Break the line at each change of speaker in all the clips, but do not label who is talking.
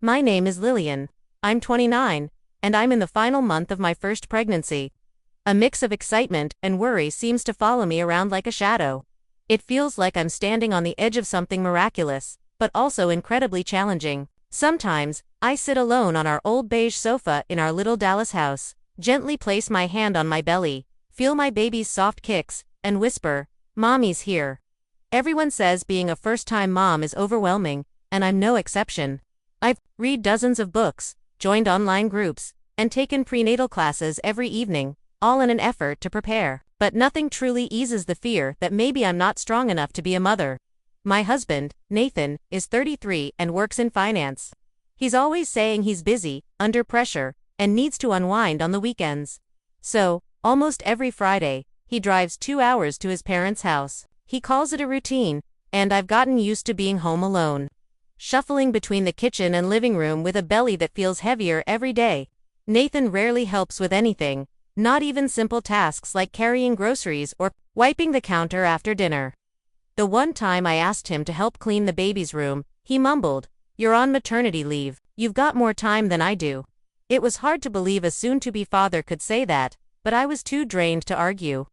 My name is Lillian. I'm 29, and I'm in the final month of my first pregnancy. A mix of excitement and worry seems to follow me around like a shadow. It feels like I'm standing on the edge of something miraculous, but also incredibly challenging. Sometimes, I sit alone on our old beige sofa in our little Dallas house, gently place my hand on my belly, feel my baby's soft kicks, and whisper, "Mommy's here." Everyone says being a first-time mom is overwhelming, and I'm no exception. I've read dozens of books, joined online groups, and taken prenatal classes every evening, all in an effort to prepare. But nothing truly eases the fear that maybe I'm not strong enough to be a mother. My husband, Nathan, is 33 and works in finance. He's always saying he's busy, under pressure, and needs to unwind on the weekends. So, almost every Friday, he drives 2 hours to his parents' house. He calls it a routine, and I've gotten used to being home alone, shuffling between the kitchen and living room with a belly that feels heavier every day. Nathan rarely helps with anything, not even simple tasks like carrying groceries or wiping the counter after dinner. The one time I asked him to help clean the baby's room, he mumbled, "You're on maternity leave, you've got more time than I do." It was hard to believe a soon-to-be father could say that, but I was too drained to argue.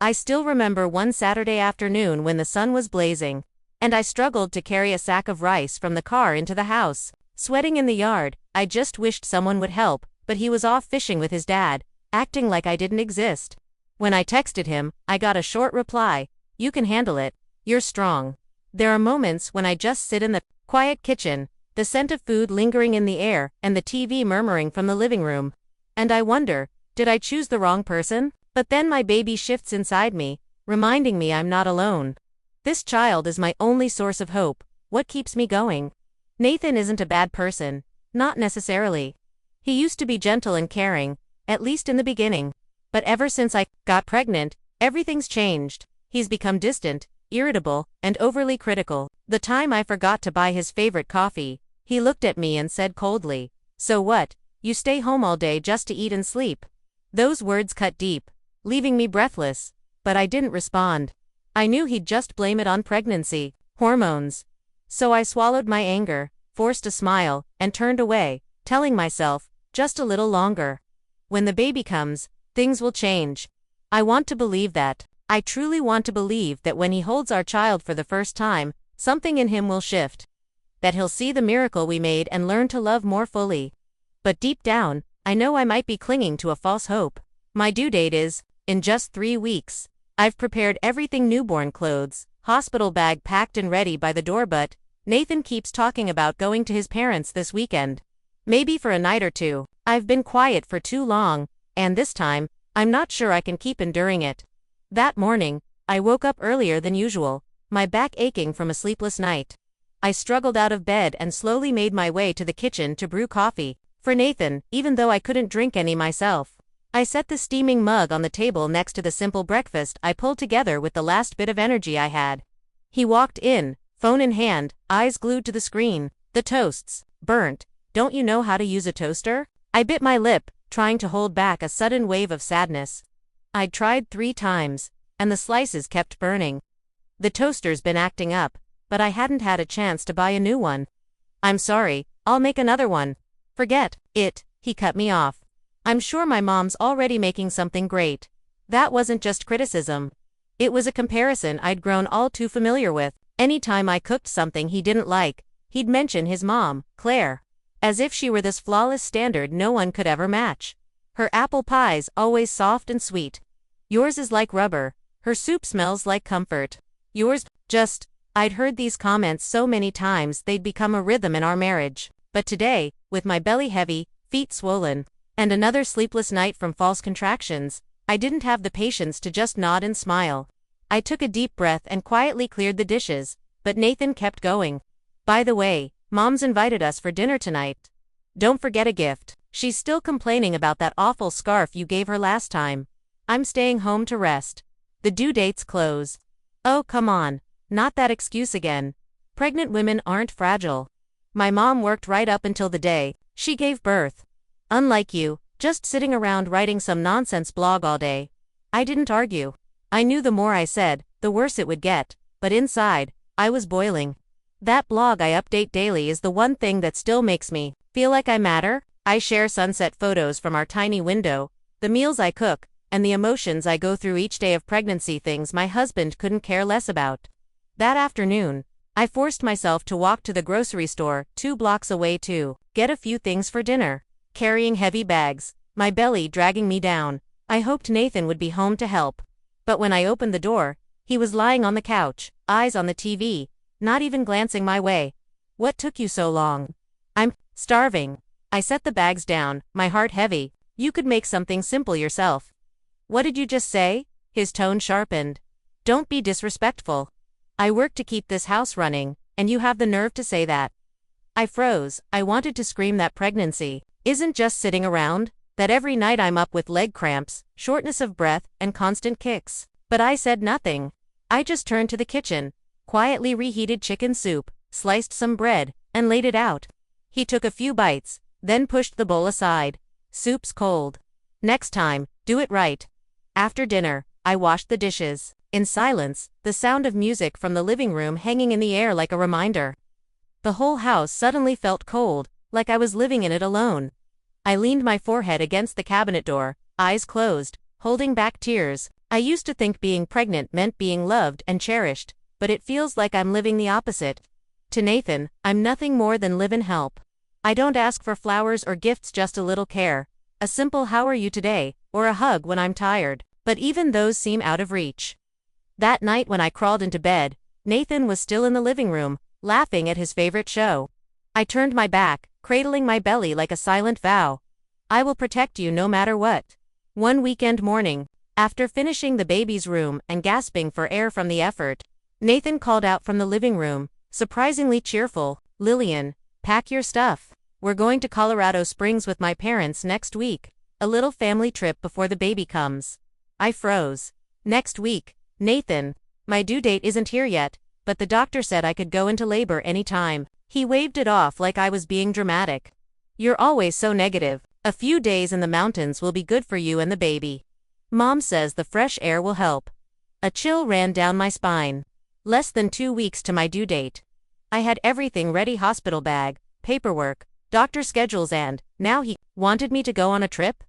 I still remember one Saturday afternoon when the sun was blazing, and I struggled to carry a sack of rice from the car into the house. Sweating in the yard, I just wished someone would help, but he was off fishing with his dad, acting like I didn't exist. When I texted him, I got a short reply, "You can handle it, you're strong." There are moments when I just sit in the quiet kitchen, the scent of food lingering in the air and the TV murmuring from the living room. And I wonder, did I choose the wrong person? But then my baby shifts inside me, reminding me I'm not alone. This child is my only source of hope, what keeps me going. Nathan isn't a bad person, not necessarily. He used to be gentle and caring, at least in the beginning. But ever since I got pregnant, everything's changed. He's become distant, irritable, and overly critical. The time I forgot to buy his favorite coffee, he looked at me and said coldly, "So what, you stay home all day just to eat and sleep?" Those words cut deep, leaving me breathless, but I didn't respond. I knew he'd just blame it on pregnancy, hormones. So I swallowed my anger, forced a smile, and turned away, telling myself, just a little longer. When the baby comes, things will change. I want to believe that. I truly want to believe that when he holds our child for the first time, something in him will shift. That he'll see the miracle we made and learn to love more fully. But deep down, I know I might be clinging to a false hope. My due date is in just 3 weeks. I've prepared everything: newborn clothes, hospital bag packed and ready by the door, but Nathan keeps talking about going to his parents this weekend. Maybe for a night or two. I've been quiet for too long, and this time, I'm not sure I can keep enduring it. That morning, I woke up earlier than usual, my back aching from a sleepless night. I struggled out of bed and slowly made my way to the kitchen to brew coffee for Nathan, even though I couldn't drink any myself. I set the steaming mug on the table next to the simple breakfast I pulled together with the last bit of energy I had. He walked in, phone in hand, eyes glued to the screen. "The toasts, burnt. Don't you know how to use a toaster?" I bit my lip, trying to hold back a sudden wave of sadness. I'd tried 3 times, and the slices kept burning. The toaster's been acting up, but I hadn't had a chance to buy a new one. "I'm sorry, I'll make another one." "Forget it," he cut me off. "I'm sure my mom's already making something great." That wasn't just criticism. It was a comparison I'd grown all too familiar with. Anytime I cooked something he didn't like, he'd mention his mom, Claire, as if she were this flawless standard no one could ever match. Her apple pie's always soft and sweet. Yours is like rubber. Her soup smells like comfort. Yours, just, I'd heard these comments so many times they'd become a rhythm in our marriage. But today, with my belly heavy, feet swollen, and another sleepless night from false contractions, I didn't have the patience to just nod and smile. I took a deep breath and quietly cleared the dishes, but Nathan kept going. "By the way, Mom's invited us for dinner tonight. Don't forget a gift. She's still complaining about that awful scarf you gave her last time." I'm staying home to rest. The due date's close. Oh, come on. Not that excuse again. Pregnant women aren't fragile. My mom worked right up until the day she gave birth. Unlike you, just sitting around writing some nonsense blog all day. I didn't argue. I knew the more I said, the worse it would get, but inside, I was boiling. That blog I update daily is the one thing that still makes me feel like I matter. I share sunset photos from our tiny window, the meals I cook, and the emotions I go through each day of pregnancy, things my husband couldn't care less about. That afternoon, I forced myself to walk to the grocery store 2 blocks away to get a few things for dinner. Carrying heavy bags, my belly dragging me down, I hoped Nathan would be home to help. But when I opened the door, he was lying on the couch, eyes on the TV, not even glancing my way. "What took you so long?" "I'm starving." I set the bags down, my heart heavy. "You could make something simple yourself." "What did you just say?" His tone sharpened. "Don't be disrespectful. I work to keep this house running, and you have the nerve to say that." I froze. I wanted to scream that pregnancy isn't just sitting around, that every night I'm up with leg cramps, shortness of breath, and constant kicks. But I said nothing. I just turned to the kitchen, quietly reheated chicken soup, sliced some bread, and laid it out. He took a few bites, then pushed the bowl aside. "Soup's cold. Next time, do it right." After dinner, I washed the dishes. In silence, the sound of music from the living room hanging in the air like a reminder. The whole house suddenly felt cold, like I was living in it alone. I leaned my forehead against the cabinet door, eyes closed, holding back tears. I used to think being pregnant meant being loved and cherished, but it feels like I'm living the opposite. To Nathan, I'm nothing more than live-in help. I don't ask for flowers or gifts, just a little care. A simple "how are you today?" or a hug when I'm tired. But even those seem out of reach. That night when I crawled into bed, Nathan was still in the living room, laughing at his favorite show. I turned my back, cradling my belly like a silent vow. "I will protect you no matter what." One weekend morning, after finishing the baby's room and gasping for air from the effort, Nathan called out from the living room, surprisingly cheerful, "Lillian, pack your stuff. We're going to Colorado Springs with my parents next week. A little family trip before the baby comes." I froze. "Next week, Nathan? My due date isn't here yet, but the doctor said I could go into labor any time." He waved it off like I was being dramatic. "You're always so negative. A few days in the mountains will be good for you and the baby. Mom says the fresh air will help." A chill ran down my spine. Less than 2 weeks to my due date. I had everything ready: hospital bag, paperwork, doctor schedules, and now he wanted me to go on a trip?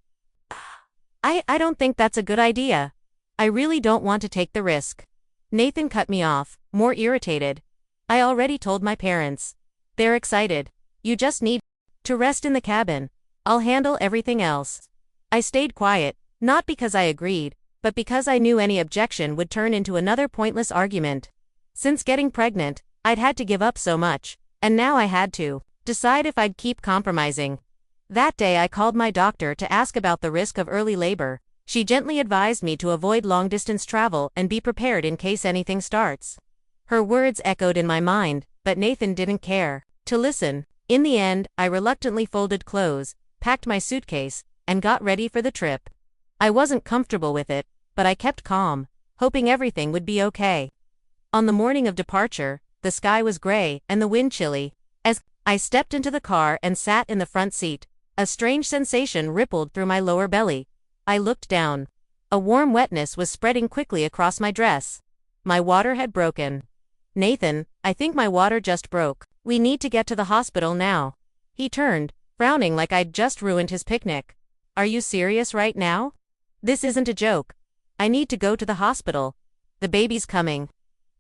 I don't think that's a good idea. I really don't want to take the risk." Nathan cut me off, more irritated. "I already told my parents. They're excited. You just need to rest in the cabin. I'll handle everything else." I stayed quiet, not because I agreed, but because I knew any objection would turn into another pointless argument. Since getting pregnant, I'd had to give up so much, and now I had to decide if I'd keep compromising. That day I called my doctor to ask about the risk of early labor. She gently advised me to avoid long-distance travel and be prepared in case anything starts. Her words echoed in my mind, but Nathan didn't care to listen. In the end, I reluctantly folded clothes, packed my suitcase, and got ready for the trip. I wasn't comfortable with it, but I kept calm, hoping everything would be okay. On the morning of departure, the sky was gray and the wind chilly. As I stepped into the car and sat in the front seat, a strange sensation rippled through my lower belly. I looked down. A warm wetness was spreading quickly across my dress. My water had broken. "Nathan, I think my water just broke. We need to get to the hospital now." He turned, frowning like I'd just ruined his picnic. "Are you serious right now? This isn't a joke. I need to go to the hospital. The baby's coming."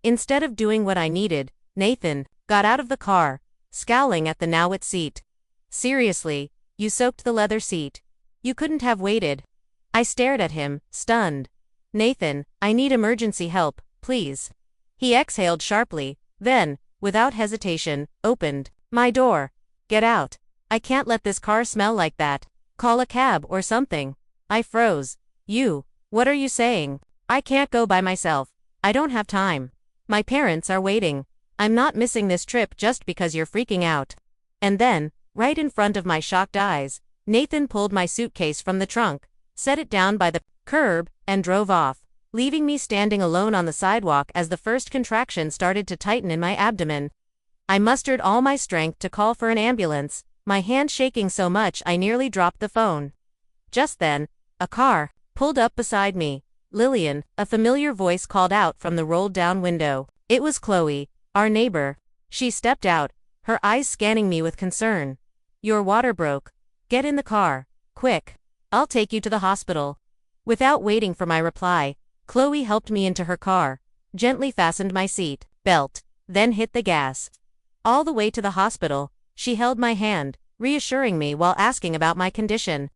Instead of doing what I needed, Nathan got out of the car, scowling at the now wet seat. "Seriously, you soaked the leather seat. You couldn't have waited." I stared at him, stunned. "Nathan, I need emergency help, please." He exhaled sharply, then, without hesitation, opened my door. "Get out. I can't let this car smell like that. Call a cab or something." I froze. What are you saying? I can't go by myself. I don't have time. My parents are waiting. I'm not missing this trip just because you're freaking out." And then, right in front of my shocked eyes, Nathan pulled my suitcase from the trunk, set it down by the curb, and drove off, leaving me standing alone on the sidewalk as the first contraction started to tighten in my abdomen. I mustered all my strength to call for an ambulance, my hand shaking so much I nearly dropped the phone. Just then, a car pulled up beside me. "Lillian," a familiar voice called out from the rolled-down window. It was Chloe, our neighbor. She stepped out, her eyes scanning me with concern. "Your water broke. Get in the car. Quick. I'll take you to the hospital." Without waiting for my reply, Chloe helped me into her car, gently fastened my seat belt, then hit the gas. All the way to the hospital, she held my hand, reassuring me while asking about my condition.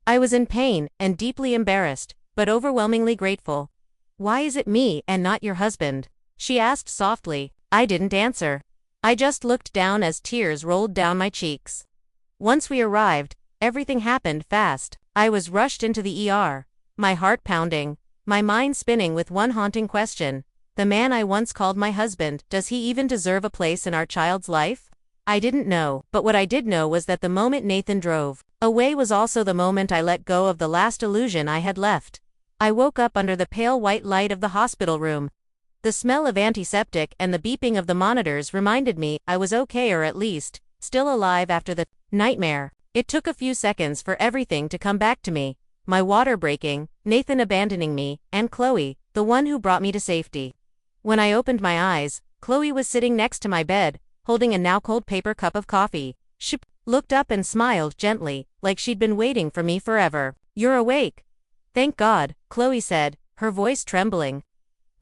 I was in pain and deeply embarrassed, but overwhelmingly grateful. "Why is it me and not your husband?" she asked softly. I didn't answer. I just looked down as tears rolled down my cheeks. Once we arrived, everything happened fast. I was rushed into the ER, my heart pounding, my mind spinning with one haunting question. The man I once called my husband, does he even deserve a place in our child's life? I didn't know, but what I did know was that the moment Nathan drove away was also the moment I let go of the last illusion I had left. I woke up under the pale white light of the hospital room. The smell of antiseptic and the beeping of the monitors reminded me I was okay, or at least, still alive after the nightmare. It took a few seconds for everything to come back to me. My water breaking, Nathan abandoning me, and Chloe, the one who brought me to safety. When I opened my eyes, Chloe was sitting next to my bed, holding a now cold paper cup of coffee. She looked up and smiled gently, like she'd been waiting for me forever. "You're awake." "Thank God," Chloe said, her voice trembling.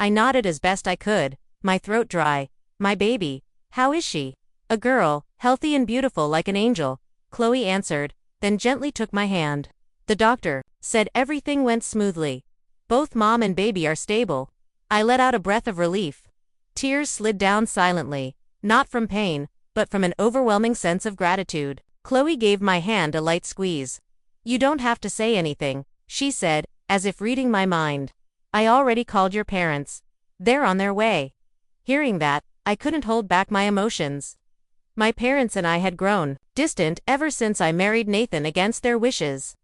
I nodded as best I could, my throat dry. "My baby, how is she?" "A girl, healthy and beautiful like an angel," Chloe answered, then gently took my hand. "The doctor said everything went smoothly. Both mom and baby are stable." I let out a breath of relief. Tears slid down silently, not from pain, but from an overwhelming sense of gratitude. Chloe gave my hand a light squeeze. "You don't have to say anything," she said, as if reading my mind. "I already called your parents. They're on their way." Hearing that, I couldn't hold back my emotions. My parents and I had grown distant ever since I married Nathan against their wishes.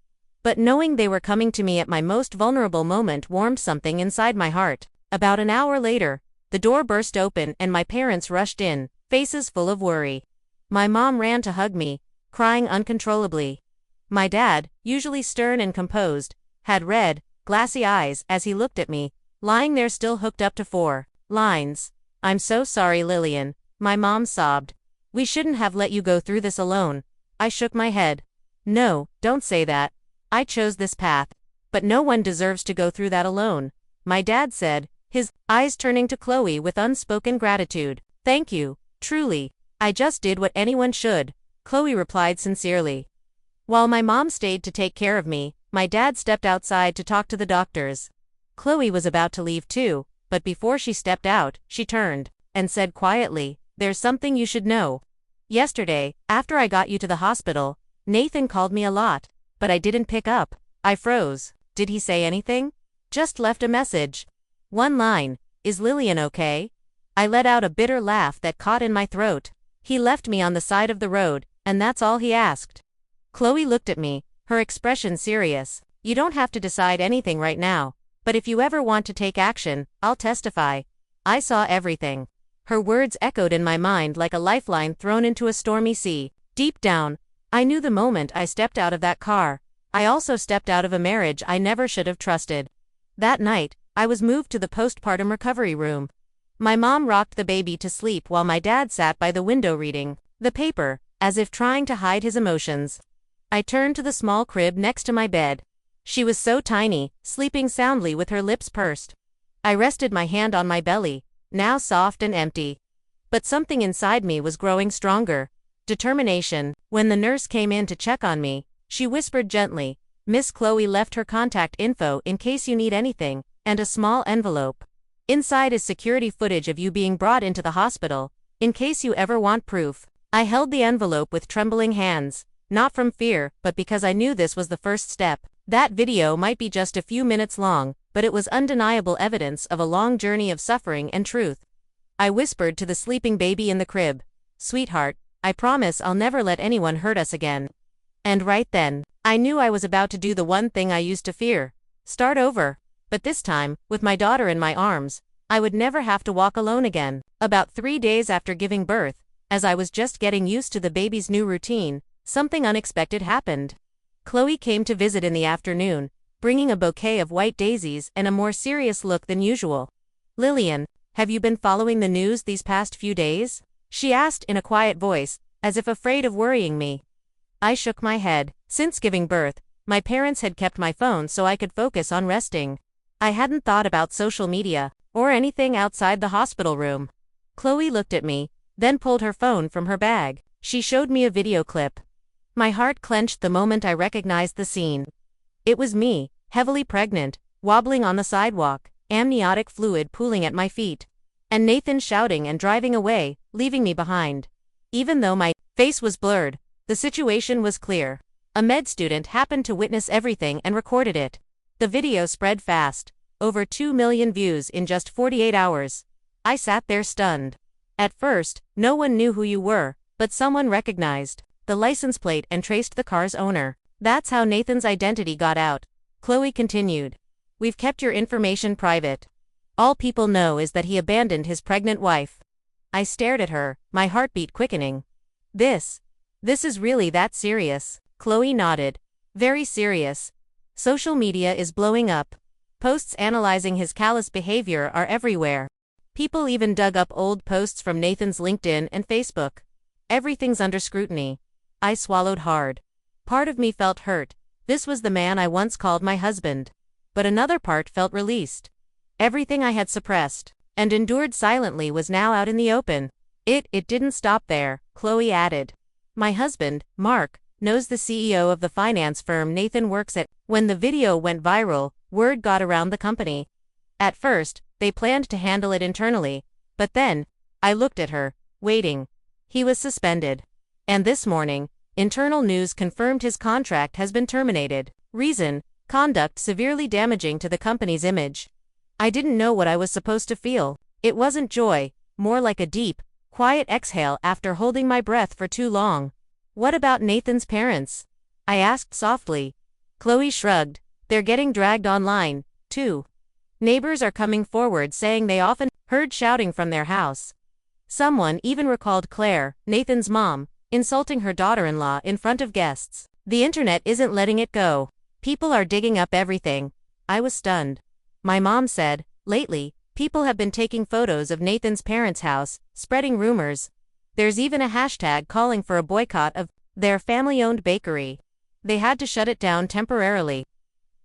But knowing they were coming to me at my most vulnerable moment warmed something inside my heart. About an hour later, the door burst open and my parents rushed in, faces full of worry. My mom ran to hug me, crying uncontrollably. My dad, usually stern and composed, had red, glassy eyes as he looked at me, lying there still hooked up to 4 lines. "I'm so sorry, Lillian," my mom sobbed. "We shouldn't have let you go through this alone." I shook my head. "No, don't say that. I chose this path. But no one deserves to go through that alone," my dad said, his eyes turning to Chloe with unspoken gratitude. "Thank you, truly. I just did what anyone should," Chloe replied sincerely. While my mom stayed to take care of me, my dad stepped outside to talk to the doctors. Chloe was about to leave too, but before she stepped out, she turned and said quietly, "There's something you should know. Yesterday, after I got you to the hospital, Nathan called me a lot, but I didn't pick up." I froze. "Did he say anything?" "Just left a message. One line, 'Is Lillian okay?'" I let out a bitter laugh that caught in my throat. "He left me on the side of the road, and that's all he asked." Chloe looked at me, her expression serious. "You don't have to decide anything right now, but if you ever want to take action, I'll testify. I saw everything." Her words echoed in my mind like a lifeline thrown into a stormy sea. Deep down, I knew the moment I stepped out of that car, I also stepped out of a marriage I never should have trusted. That night, I was moved to the postpartum recovery room. My mom rocked the baby to sleep while my dad sat by the window reading the paper, as if trying to hide his emotions. I turned to the small crib next to my bed. She was so tiny, sleeping soundly with her lips pursed. I rested my hand on my belly, now soft and empty. But something inside me was growing stronger. Determination. When the nurse came in to check on me, she whispered gently, "Miss Chloe left her contact info in case you need anything, and a small envelope. Inside is security footage of you being brought into the hospital, in case you ever want proof." I held the envelope with trembling hands, not from fear, but because I knew this was the first step. That video might be just a few minutes long, but it was undeniable evidence of a long journey of suffering and truth. I whispered to the sleeping baby in the crib, "Sweetheart, I promise I'll never let anyone hurt us again." And right then, I knew I was about to do the one thing I used to fear. Start over. But this time, with my daughter in my arms, I would never have to walk alone again. About 3 days after giving birth, as I was just getting used to the baby's new routine, something unexpected happened. Chloe came to visit in the afternoon, bringing a bouquet of white daisies and a more serious look than usual. "Lillian, have you been following the news these past few days?" she asked in a quiet voice, as if afraid of worrying me. I shook my head. Since giving birth, my parents had kept my phone so I could focus on resting. I hadn't thought about social media, or anything outside the hospital room. Chloe looked at me, then pulled her phone from her bag. She showed me a video clip. My heart clenched the moment I recognized the scene. It was me, heavily pregnant, wobbling on the sidewalk, amniotic fluid pooling at my feet. And Nathan shouting and driving away, leaving me behind. Even though my face was blurred, the situation was clear. A med student happened to witness everything and recorded it. The video spread fast, over 2 million views in just 48 hours. I sat there stunned. At first, no one knew who you were, but someone recognized the license plate and traced the car's owner. That's how Nathan's identity got out. Chloe continued. We've kept your information private. All people know is that he abandoned his pregnant wife. I stared at her, my heartbeat quickening. This is really that serious? Chloe nodded. Very serious. Social media is blowing up. Posts analyzing his callous behavior are everywhere. People even dug up old posts from Nathan's LinkedIn and Facebook. Everything's under scrutiny. I swallowed hard. Part of me felt hurt. This was the man I once called my husband. But another part felt released. Everything I had suppressed and endured silently was now out in the open. It didn't stop there, Chloe added. My husband, Mark, knows the CEO of the finance firm Nathan works at. When the video went viral, word got around the company. At first, they planned to handle it internally, but then, I looked at her, waiting. He was suspended. And this morning, internal news confirmed his contract has been terminated. Reason: conduct severely damaging to the company's image. I didn't know what I was supposed to feel. It wasn't joy, more like a deep, quiet exhale after holding my breath for too long. What about Nathan's parents? I asked softly. Chloe shrugged. They're getting dragged online, too. Neighbors are coming forward saying they often heard shouting from their house. Someone even recalled Claire, Nathan's mom, insulting her daughter-in-law in front of guests. The internet isn't letting it go. People are digging up everything. I was stunned. My mom said, lately, people have been taking photos of Nathan's parents' house, spreading rumors. There's even a hashtag calling for a boycott of their family-owned bakery. They had to shut it down temporarily.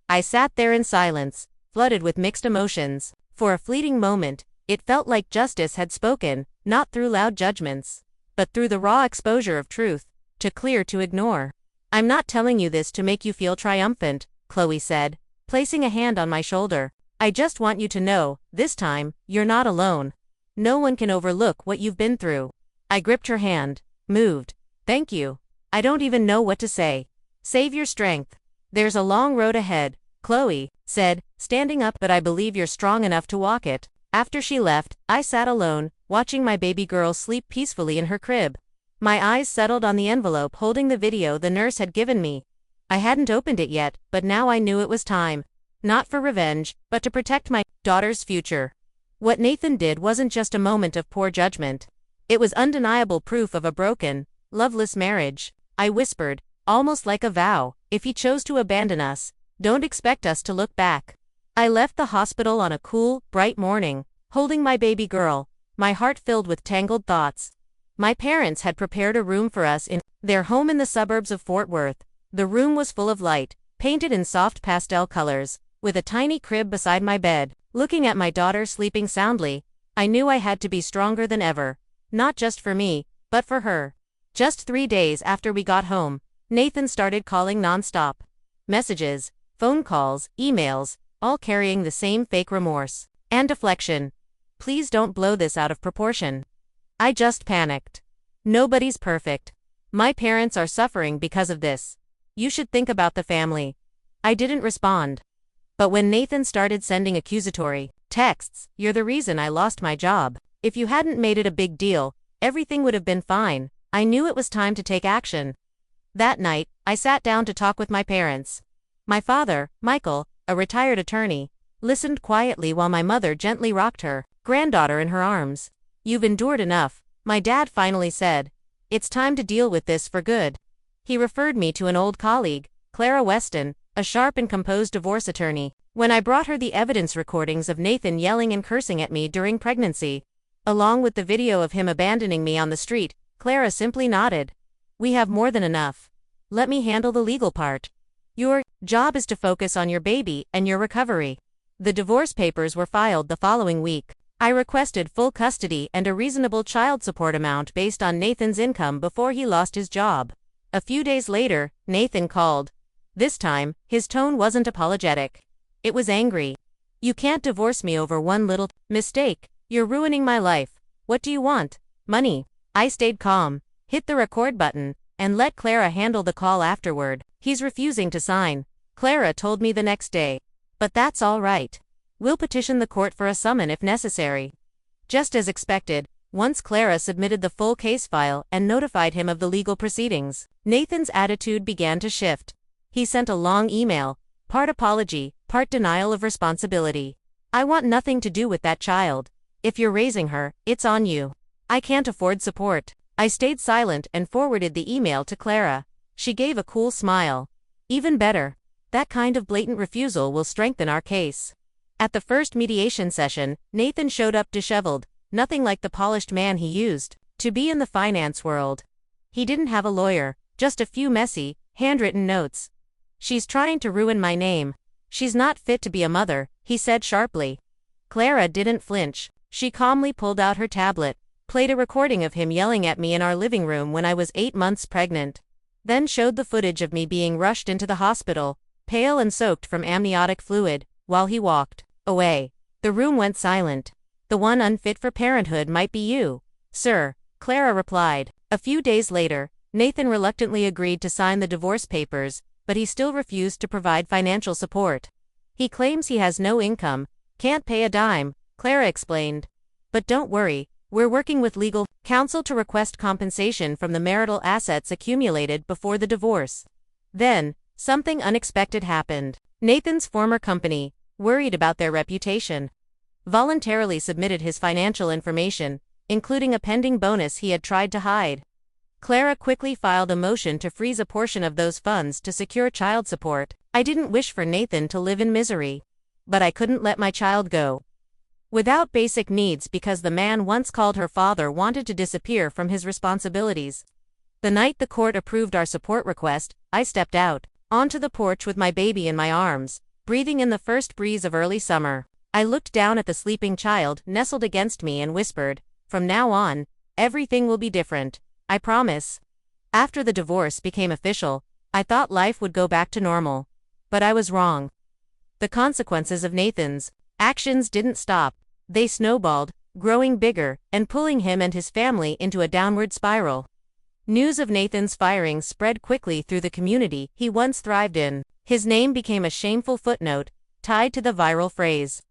I sat there in silence, flooded with mixed emotions. For a fleeting moment, it felt like justice had spoken, not through loud judgments, but through the raw exposure of truth, too clear to ignore. I'm not telling you this to make you feel triumphant, Chloe said, placing a hand on my shoulder. I just want you to know, this time, you're not alone. No one can overlook what you've been through. I gripped her hand, moved. Thank you. I don't even know what to say. Save your strength. There's a long road ahead, Chloe said, standing up, but I believe you're strong enough to walk it. After she left, I sat alone, watching my baby girl sleep peacefully in her crib. My eyes settled on the envelope holding the video the nurse had given me. I hadn't opened it yet, but now I knew it was time. Not for revenge, but to protect my daughter's future. What Nathan did wasn't just a moment of poor judgment. It was undeniable proof of a broken, loveless marriage. I whispered, almost like a vow, if he chose to abandon us, don't expect us to look back. I left the hospital on a cool, bright morning, holding my baby girl, my heart filled with tangled thoughts. My parents had prepared a room for us in their home in the suburbs of Fort Worth. The room was full of light, painted in soft pastel colors, with a tiny crib beside my bed. Looking at my daughter sleeping soundly, I knew I had to be stronger than ever, not just for me, but for her. Just 3 days after we got home, Nathan started calling nonstop. Messages, phone calls, emails, all carrying the same fake remorse and deflection. Please don't blow this out of proportion. I just panicked. Nobody's perfect. My parents are suffering because of this. You should think about the family. I didn't respond. But when Nathan started sending accusatory texts, you're the reason I lost my job. If you hadn't made it a big deal, everything would have been fine. I knew it was time to take action. That night, I sat down to talk with my parents. My father, Michael, a retired attorney, listened quietly while my mother gently rocked her granddaughter in her arms. You've endured enough, my dad finally said. It's time to deal with this for good. He referred me to an old colleague, Clara Weston, a sharp and composed divorce attorney. When I brought her the evidence recordings of Nathan yelling and cursing at me during pregnancy, Along with the video of him abandoning me on the street, Clara simply nodded. We have more than enough. Let me handle the legal part. Your job is to focus on your baby and your recovery. The divorce papers were filed the following week. I requested full custody and a reasonable child support amount based on Nathan's income before he lost his job. A few days later, Nathan called. This time, his tone wasn't apologetic. It was angry. You can't divorce me over one little mistake. You're ruining my life. What do you want? Money. I stayed calm, hit the record button, and let Clara handle the call afterward. He's refusing to sign. Clara told me the next day. But that's all right. We'll petition the court for a summons if necessary. Just as expected, once Clara submitted the full case file and notified him of the legal proceedings, Nathan's attitude began to shift. He sent a long email, part apology, part denial of responsibility. I want nothing to do with that child. If you're raising her, it's on you. I can't afford support. I stayed silent and forwarded the email to Clara. She gave a cool smile. Even better. That kind of blatant refusal will strengthen our case. At the first mediation session, Nathan showed up disheveled, nothing like the polished man he used to be in the finance world. He didn't have a lawyer, just a few messy, handwritten notes. She's trying to ruin my name. She's not fit to be a mother, he said sharply. Clara didn't flinch. She calmly pulled out her tablet, played a recording of him yelling at me in our living room when I was 8 months pregnant. Then showed the footage of me being rushed into the hospital, pale and soaked from amniotic fluid, while he walked away. The room went silent. The one unfit for parenthood might be you, sir, Clara replied. A few days later, Nathan reluctantly agreed to sign the divorce papers, but he still refused to provide financial support. He claims he has no income, can't pay a dime, Clara explained. But don't worry, we're working with legal counsel to request compensation from the marital assets accumulated before the divorce. Then, something unexpected happened. Nathan's former company, worried about their reputation, voluntarily submitted his financial information, including a pending bonus he had tried to hide. Clara quickly filed a motion to freeze a portion of those funds to secure child support. I didn't wish for Nathan to live in misery. But I couldn't let my child go without basic needs because the man once called her father wanted to disappear from his responsibilities. The night the court approved our support request, I stepped out onto the porch with my baby in my arms, breathing in the first breeze of early summer. I looked down at the sleeping child nestled against me and whispered, "From now on, everything will be different. I promise." After the divorce became official, I thought life would go back to normal. But I was wrong. The consequences of Nathan's actions didn't stop. They snowballed, growing bigger, and pulling him and his family into a downward spiral. News of Nathan's firing spread quickly through the community he once thrived in. His name became a shameful footnote, tied to the viral phrase,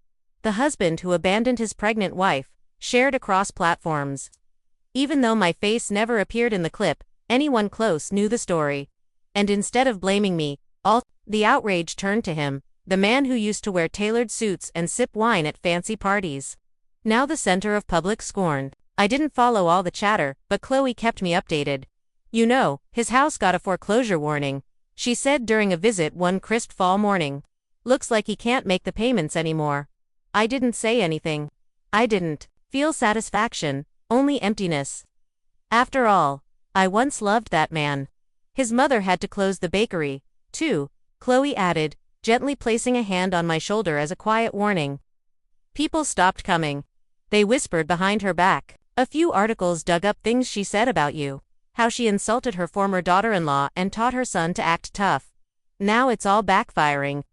"The husband who abandoned his pregnant wife," shared across platforms. Even though my face never appeared in the clip, anyone close knew the story. And instead of blaming me, the outrage turned to him, the man who used to wear tailored suits and sip wine at fancy parties. Now the center of public scorn. I didn't follow all the chatter, but Chloe kept me updated. "You know, his house got a foreclosure warning," she said during a visit one crisp fall morning. "Looks like he can't make the payments anymore." I didn't say anything. I didn't feel satisfaction, only emptiness. After all, I once loved that man. His mother had to close the bakery, too, Chloe added, gently placing a hand on my shoulder as a quiet warning. People stopped coming. They whispered behind her back. A few articles dug up things she said about you. How she insulted her former daughter-in-law and taught her son to act tough. Now it's all backfiring.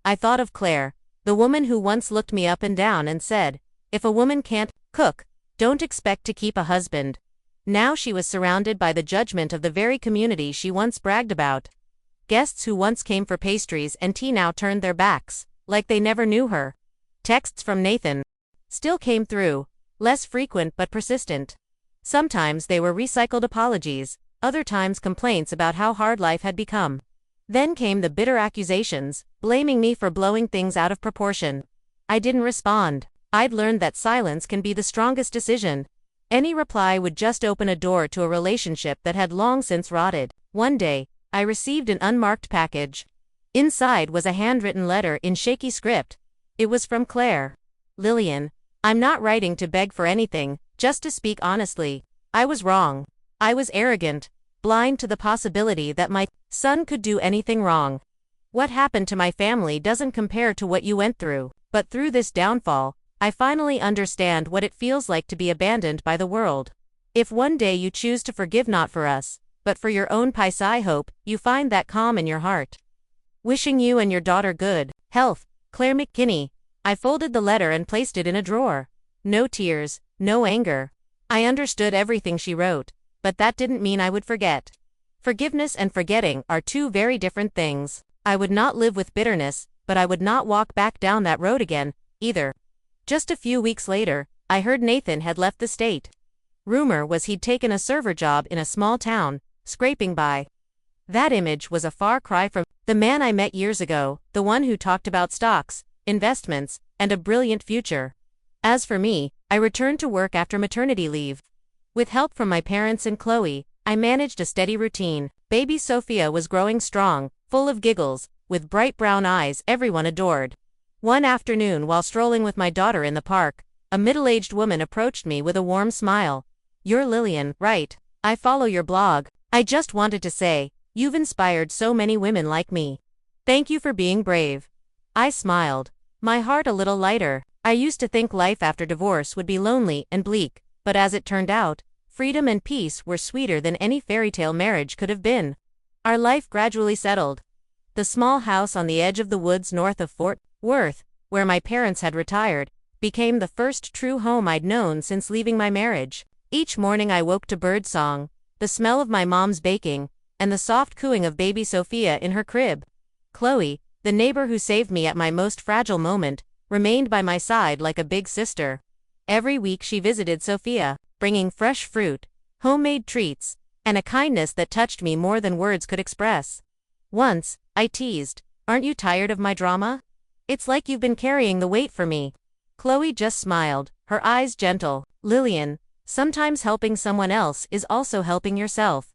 I thought of Claire, the woman who once looked me up and down and said, "If a woman can't cook, don't expect to keep a husband." Now she was surrounded by the judgment of the very community she once bragged about. Guests who once came for pastries and tea now turned their backs, like they never knew her. Texts from Nathan still came through, less frequent but persistent. Sometimes they were recycled apologies, other times complaints about how hard life had become. Then came the bitter accusations, blaming me for blowing things out of proportion. I didn't respond. I'd learned that silence can be the strongest decision. Any reply would just open a door to a relationship that had long since rotted. One day, I received an unmarked package. Inside was a handwritten letter in shaky script. It was from Claire. "Lillian, I'm not writing to beg for anything, Just to speak honestly, I was wrong. I was arrogant, blind to the possibility that my son could do anything wrong. What happened to my family doesn't compare to what you went through, but through this downfall, I finally understand what it feels like to be abandoned by the world. If one day you choose to forgive not for us, but for your own peace, I hope you find that calm in your heart. Wishing you and your daughter good health, Claire McKinney. I folded the letter and placed it in a drawer. No tears, no anger. I understood everything she wrote, but that didn't mean I would forget. Forgiveness and forgetting are two very different things. I would not live with bitterness, but I would not walk back down that road again, either. Just a few weeks later, I heard Nathan had left the state. Rumor was he'd taken a server job in a small town, scraping by. That image was a far cry from the man I met years ago, the one who talked about stocks, investments, and a brilliant future. As for me, I returned to work after maternity leave. With help from my parents and Chloe, I managed a steady routine. Baby Sophia was growing strong, full of giggles, with bright brown eyes everyone adored. One afternoon while strolling with my daughter in the park, a middle-aged woman approached me with a warm smile. "You're Lillian, right? I follow your blog. I just wanted to say, you've inspired so many women like me. Thank you for being brave." I smiled, my heart a little lighter. I used to think life after divorce would be lonely and bleak, but as it turned out, freedom and peace were sweeter than any fairy tale marriage could have been. Our life gradually settled. The small house on the edge of the woods north of Fort Worth, where my parents had retired, became the first true home I'd known since leaving my marriage. Each morning I woke to bird song, the smell of my mom's baking, and the soft cooing of baby Sophia in her crib. Chloe, the neighbor who saved me at my most fragile moment, remained by my side like a big sister. Every week she visited Sophia, bringing fresh fruit, homemade treats, and a kindness that touched me more than words could express. Once, I teased, "Aren't you tired of my drama? It's like you've been carrying the weight for me." Chloe just smiled, her eyes gentle. "Lillian, sometimes helping someone else is also helping yourself.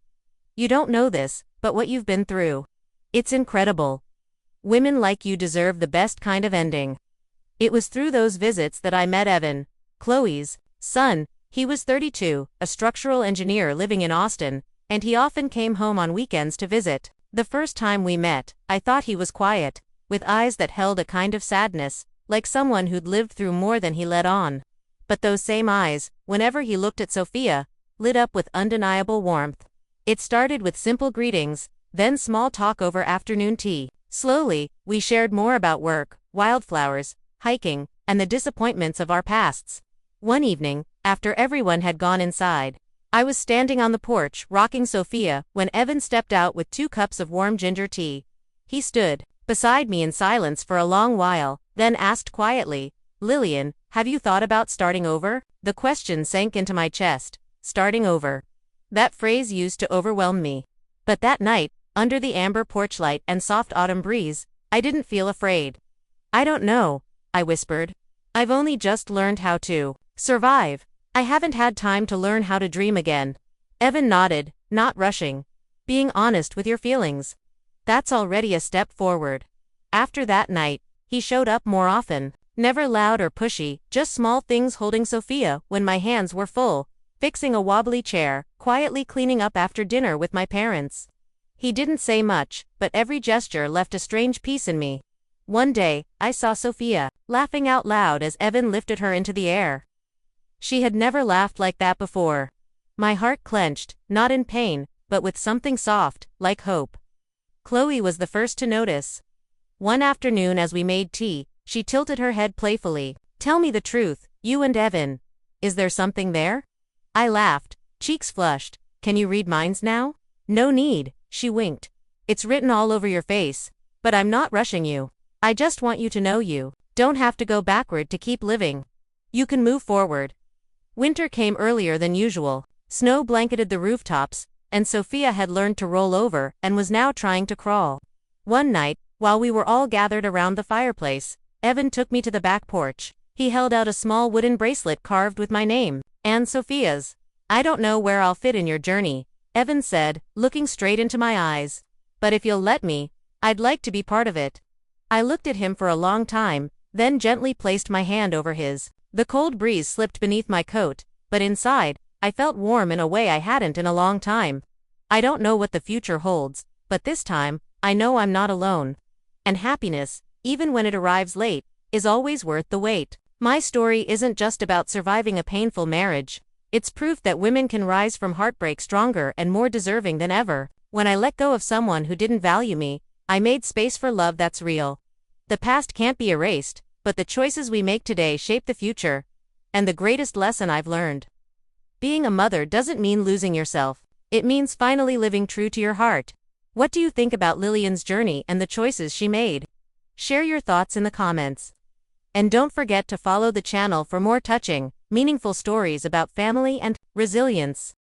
You don't know this, but what you've been through. It's incredible. Women like you deserve the best kind of ending." It was through those visits that I met Evan, Chloe's son. He was 32, a structural engineer living in Austin, and he often came home on weekends to visit. The first time we met, I thought he was quiet, with eyes that held a kind of sadness, like someone who'd lived through more than he let on. But those same eyes, whenever he looked at Sophia, lit up with undeniable warmth. It started with simple greetings, then small talk over afternoon tea. Slowly, we shared more about work, wildflowers, hiking, and the disappointments of our pasts. One evening, after everyone had gone inside, I was standing on the porch rocking Sophia when Evan stepped out with 2 cups of warm ginger tea. He stood beside me in silence for a long while, then asked quietly, "Lillian, have you thought about starting over?" The question sank into my chest. Starting over. That phrase used to overwhelm me. But that night, under the amber porch light and soft autumn breeze, I didn't feel afraid. "I don't know," I whispered. "I've only just learned how to survive. I haven't had time to learn how to dream again." Evan nodded, "Not rushing. Being honest with your feelings. That's already a step forward." After that night, he showed up more often. Never loud or pushy, just small things, holding Sophia when my hands were full, fixing a wobbly chair, quietly cleaning up after dinner with my parents. He didn't say much, but every gesture left a strange peace in me. One day, I saw Sophia laughing out loud as Evan lifted her into the air. She had never laughed like that before. My heart clenched, not in pain, but with something soft, like hope. Chloe was the first to notice. One afternoon as we made tea, she tilted her head playfully. "Tell me the truth, you and Evan. Is there something there?" I laughed, cheeks flushed. "Can you read minds now?" "No need," she winked. "It's written all over your face. But I'm not rushing you. I just want you to know you don't have to go backward to keep living. You can move forward." Winter came earlier than usual. Snow blanketed the rooftops, and Sophia had learned to roll over and was now trying to crawl. One night, while we were all gathered around the fireplace, Evan took me to the back porch. He held out a small wooden bracelet carved with my name, and Sophia's. "I don't know where I'll fit in your journey," Evan said, looking straight into my eyes. "But if you'll let me, I'd like to be part of it." I looked at him for a long time, then gently placed my hand over his. The cold breeze slipped beneath my coat, but inside, I felt warm in a way I hadn't in a long time. I don't know what the future holds, but this time, I know I'm not alone. And happiness, even when it arrives late, is always worth the wait. My story isn't just about surviving a painful marriage. It's proof that women can rise from heartbreak stronger and more deserving than ever. When I let go of someone who didn't value me, I made space for love that's real. The past can't be erased, but the choices we make today shape the future. And the greatest lesson I've learned: being a mother doesn't mean losing yourself. It means finally living true to your heart. What do you think about Lillian's journey and the choices she made? Share your thoughts in the comments. And don't forget to follow the channel for more touching, meaningful stories about family and resilience.